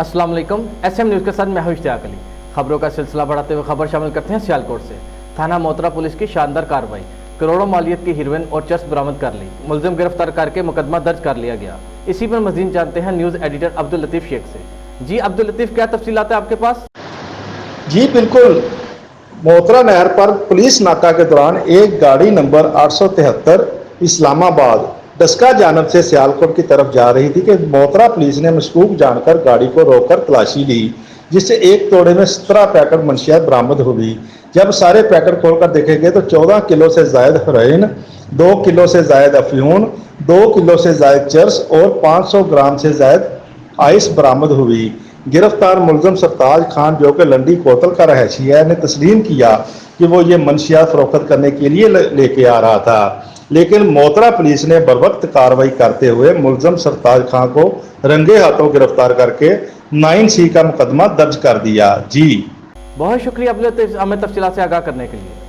अस्सलाम वालेकुम। SM news के साथ मैं हूं इश्तियाक अली। खबरों का सिलसिला बढ़ाते हुए खबर शामिल करते हैं सियालकोट से। थाना मोतरा पुलिस की शानदार कार्रवाई, करोड़ों मालियत की हीरोइन और चरस बरामद कर ली। मुलजिम गिरफ्तार करके मुकदमा दर्ज कर लिया गया। इसी पर मज़ीद जानते हैं न्यूज़ एडिटर अब्दुल लतीफ़ शेख से। जी अब्दुल लतीफ़, क्या तफसीलात है आपके पास? जी बिल्कुल। मोतरा नहर पर पुलिस नाका के दौरान एक गाड़ी नंबर 873 इस्लामाबाद डस्का जानब से सियालकोट की तरफ जा रही थी कि मोतरा पुलिस ने मशकूक जानकर गाड़ी को रोककर तलाशी ली, जिससे एक तोड़े में 17 पैकेट मंशियात बरामद हुई। जब सारे पैकेट खोलकर देखे गए तो 14 किलो से जायद हेरोइन, 2 किलो से जायद अफ्यून, 2 किलो से जायद चर्स और 500 ग्राम से जायद आइस बरामद हुई। गिरफ्तार मुलजम सरताज खान, जो कि लंडी कोतल का रहायशी है, ने तस्लीम किया कि वो ये मंशियात फरोख्त करने के लिए लेके आ रहा था, लेकिन मोतरा पुलिस ने बरवक्त कार्रवाई करते हुए मुलजम सरताज खान को रंगे हाथों गिरफ्तार करके 9C का मुकदमा दर्ज कर दिया। जी बहुत शुक्रिया अब्दुल लतीफ़, हमें तफसीलात से आगाह करने के लिए।